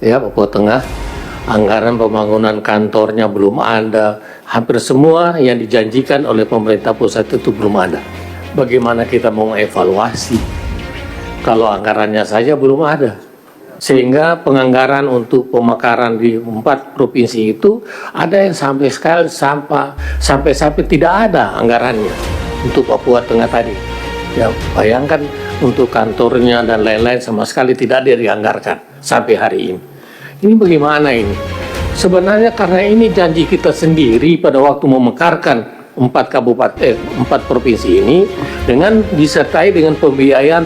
ya Papua Tengah, anggaran pembangunan kantornya belum ada, hampir semua yang dijanjikan oleh pemerintah pusat itu belum ada. Bagaimana kita mau evaluasi kalau anggarannya saja belum ada? Sehingga penganggaran untuk pemekaran di 4 provinsi itu ada yang sampai tidak ada anggarannya untuk Papua Tengah tadi. Ya, bayangkan untuk kantornya dan lain-lain sama sekali tidak ada dianggarkan sampai hari ini. Ini bagaimana ini? Sebenarnya karena ini janji kita sendiri pada waktu memekarkan 4 provinsi ini dengan disertai dengan pembiayaan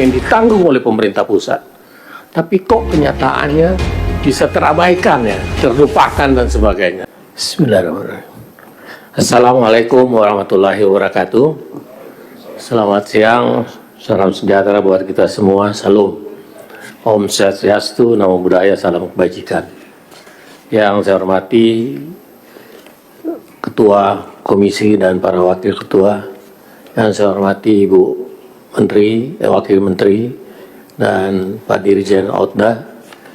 yang ditanggung oleh pemerintah pusat. Tapi kok kenyataannya bisa terabaikan ya, terlupakan dan sebagainya. Bismillahirrahmanirrahim. Assalamualaikum warahmatullahi wabarakatuh. Selamat siang, salam sejahtera buat kita semua. Salam. Om Swastiastu, Namo Buddhaya, salam kebajikan. Yang saya hormati Ketua Komisi dan para Wakil Ketua, yang saya hormati Ibu Menteri, Wakil Menteri, dan Pak Dirjen Otda,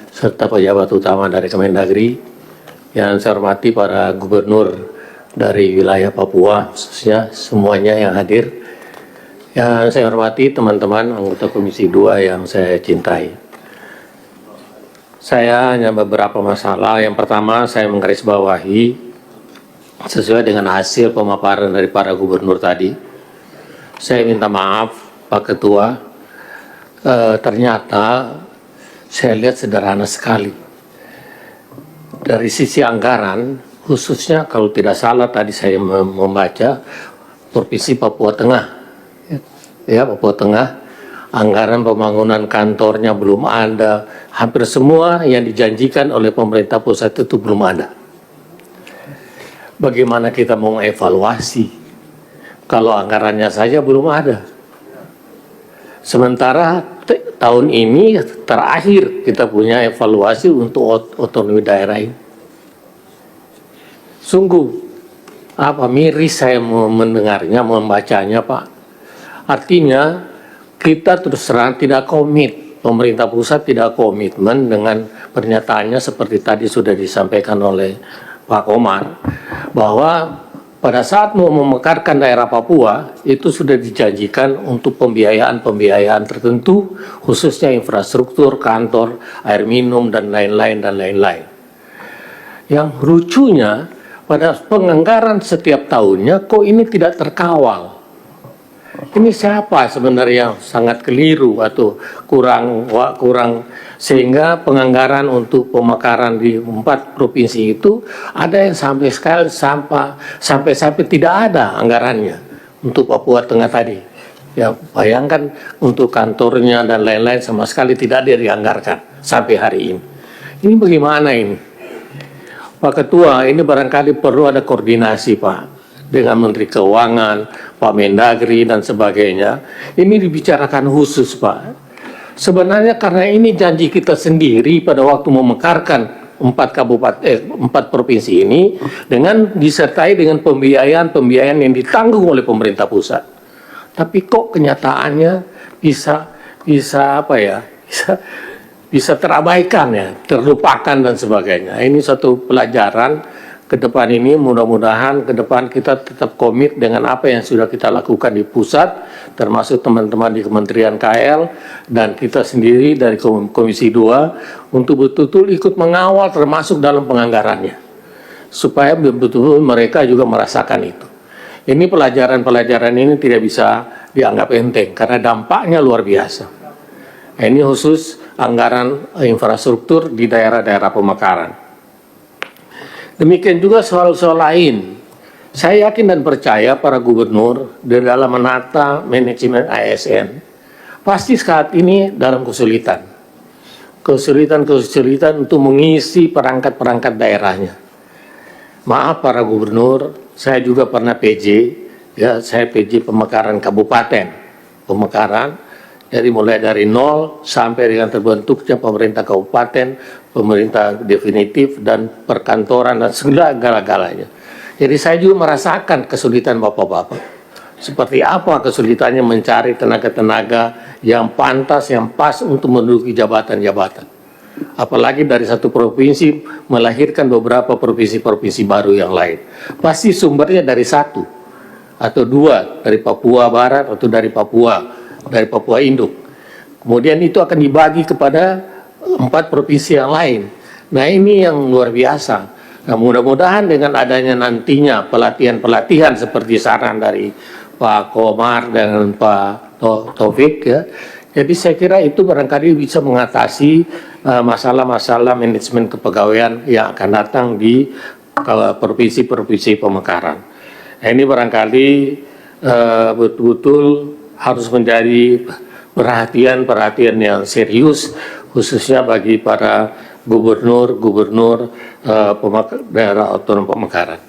serta pejabat utama dari Kemendagri, yang saya hormati para gubernur dari wilayah Papua, khususnya semuanya yang hadir, yang saya hormati teman-teman anggota Komisi 2 yang saya cintai. Saya hanya beberapa masalah. Yang pertama, saya menggarisbawahi sesuai dengan hasil pemaparan dari para gubernur tadi. Saya minta maaf Pak Ketua, ternyata saya lihat sederhana sekali. Dari sisi anggaran, khususnya kalau tidak salah tadi saya membaca Provinsi Papua Tengah, ya Papua Tengah, anggaran pembangunan kantornya belum ada, hampir semua yang dijanjikan oleh pemerintah pusat itu belum ada. Bagaimana kita mau evaluasi kalau anggarannya saja belum ada? Sementara tahun ini terakhir kita punya evaluasi untuk otonomi daerah ini. Sungguh miris saya mendengarnya, membacanya Pak. Artinya kita terus terang tidak komit, pemerintah pusat tidak komitmen dengan pernyataannya seperti tadi sudah disampaikan oleh Pak Komar, bahwa pada saat mau memekarkan daerah Papua, itu sudah dijanjikan untuk pembiayaan tertentu, khususnya infrastruktur, kantor, air minum, dan lain-lain. Yang lucunya, pada penganggaran setiap tahunnya, kok ini tidak terkawal? Ini siapa sebenarnya yang sangat keliru atau kurang sehingga penganggaran untuk pemekaran di 4 provinsi itu ada yang sampai tidak ada anggarannya untuk Papua Tengah tadi. Ya, bayangkan untuk kantornya dan lain-lain sama sekali tidak ada dianggarkan sampai hari ini. Ini bagaimana ini? Pak Ketua, ini barangkali perlu ada koordinasi Pak dengan Menteri Keuangan, Pak Mendagri dan sebagainya. Ini dibicarakan khusus Pak. Sebenarnya karena ini janji kita sendiri pada waktu memekarkan 4 provinsi ini dengan disertai dengan pembiayaan yang ditanggung oleh pemerintah pusat. Tapi kok kenyataannya bisa terabaikan ya, terlupakan dan sebagainya. Ini satu pelajaran ke depan ini, mudah-mudahan ke depan kita tetap komit dengan apa yang sudah kita lakukan di pusat, termasuk teman-teman di Kementerian KL dan kita sendiri dari Komisi 2 untuk betul-betul ikut mengawal termasuk dalam penganggarannya, supaya betul-betul mereka juga merasakan itu. Ini pelajaran ini tidak bisa dianggap enteng karena dampaknya luar biasa. Ini khusus anggaran infrastruktur di daerah-daerah pemekaran. Demikian juga soal-soal lain. Saya yakin dan percaya para gubernur di dalam menata manajemen ASN pasti saat ini dalam kesulitan untuk mengisi perangkat-perangkat daerahnya. Maaf para gubernur, saya juga pernah PJ, ya saya PJ pemekaran kabupaten, jadi mulai dari nol sampai dengan terbentuknya pemerintah kabupaten, pemerintah definitif, dan perkantoran, dan segala-galanya. Jadi saya juga merasakan kesulitan bapak-bapak. Seperti apa kesulitannya mencari tenaga-tenaga yang pantas, yang pas untuk menduduki jabatan-jabatan. Apalagi dari satu provinsi melahirkan beberapa provinsi-provinsi baru yang lain. Pasti sumbernya dari satu atau dua, dari Papua Barat atau dari Papua Induk. Kemudian itu akan dibagi kepada 4 provinsi yang lain. Nah ini yang luar biasa. Nah mudah-mudahan dengan adanya nantinya pelatihan-pelatihan seperti saran dari Pak Komar dan Pak Taufik ya. Jadi saya kira itu barangkali bisa mengatasi masalah-masalah manajemen kepegawaian yang akan datang di provinsi-provinsi pemekaran. Nah, ini barangkali betul-betul harus menjadi perhatian yang serius khususnya bagi para gubernur daerah otonom pemekaran.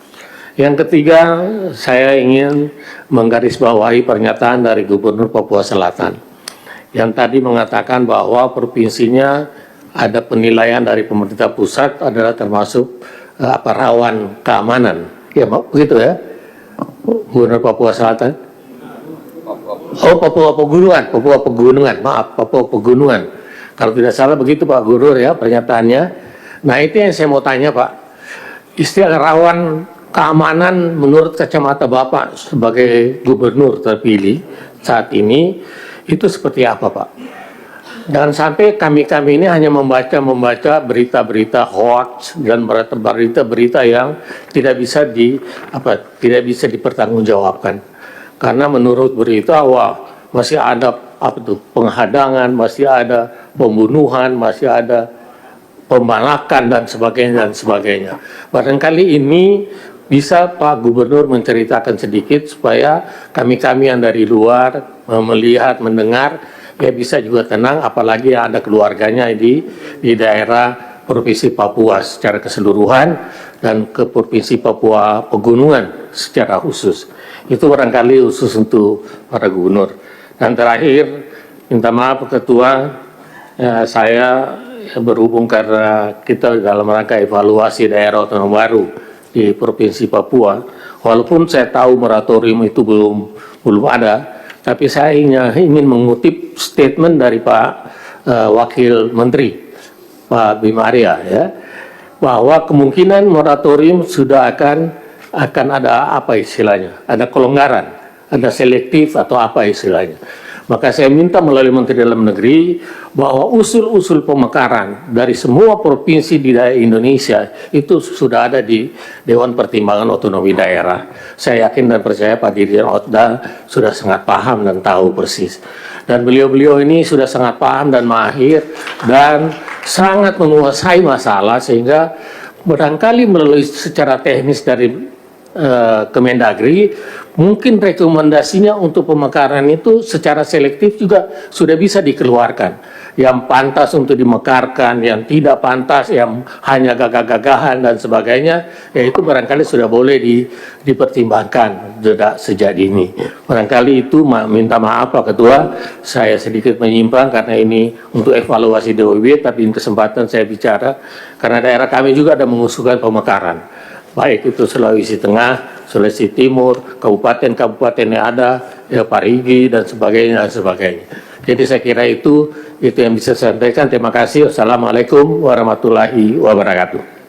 Yang ketiga, saya ingin menggarisbawahi pernyataan dari Gubernur Papua Selatan yang tadi mengatakan bahwa provinsinya ada penilaian dari pemerintah pusat adalah termasuk rawan keamanan. Ya, begitu ya, Gubernur Papua Selatan. Oh, Papua Pegunungan, maaf, Papua Pegunungan. Kalau tidak salah begitu Pak Gubernur ya pernyataannya. Nah itu yang saya mau tanya Pak. Istilah rawan keamanan menurut kacamata Bapak sebagai gubernur terpilih saat ini itu seperti apa Pak? Jangan sampai kami ini hanya membaca berita-berita hoax dan berita-berita yang tidak bisa dipertanggungjawabkan. Karena menurut berita masih ada penghadangan, masih ada pembunuhan, masih ada pembalakan dan sebagainya. Barangkali ini bisa Pak Gubernur menceritakan sedikit supaya kami yang dari luar melihat, mendengar, ya bisa juga tenang, apalagi ada keluarganya di daerah Provinsi Papua secara keseluruhan dan ke Provinsi Papua Pegunungan secara khusus. Itu barangkali khusus untuk para gubernur. Dan terakhir, minta maaf Ketua, saya berhubung karena kita dalam rangka evaluasi daerah otonom baru di Provinsi Papua, walaupun saya tahu moratorium itu belum ada, tapi saya ingin mengutip statement dari Pak Wakil Menteri Pak Bima Arya ya, bahwa kemungkinan moratorium sudah akan ada ada kelonggaran, ada selektif atau apa istilahnya. Maka saya minta melalui Menteri Dalam Negeri bahwa usul-usul pemekaran dari semua provinsi di daerah Indonesia itu sudah ada di Dewan Pertimbangan Otonomi Daerah. Saya yakin dan percaya Pak Dirjen Otda sudah sangat paham dan tahu persis. Dan beliau-beliau ini sudah sangat paham dan mahir dan sangat menguasai masalah sehingga barangkali melalui secara teknis dari Kemendagri mungkin rekomendasinya untuk pemekaran itu secara selektif juga sudah bisa dikeluarkan, yang pantas untuk dimekarkan, yang tidak pantas, yang hanya gagah-gagahan dan sebagainya, ya itu barangkali sudah boleh dipertimbangkan sejak dini. Barangkali itu minta maaf Pak Ketua, saya sedikit menyimpang karena ini untuk evaluasi DOB, tapi ini kesempatan saya bicara karena daerah kami juga ada mengusulkan pemekaran. Baik itu Sulawesi Tengah, Sulawesi Timur, kabupaten-kabupaten yang ada, ya Parigi dan sebagainya. Jadi saya kira itu yang bisa saya sampaikan. Terima kasih. Wassalamualaikum warahmatullahi wabarakatuh.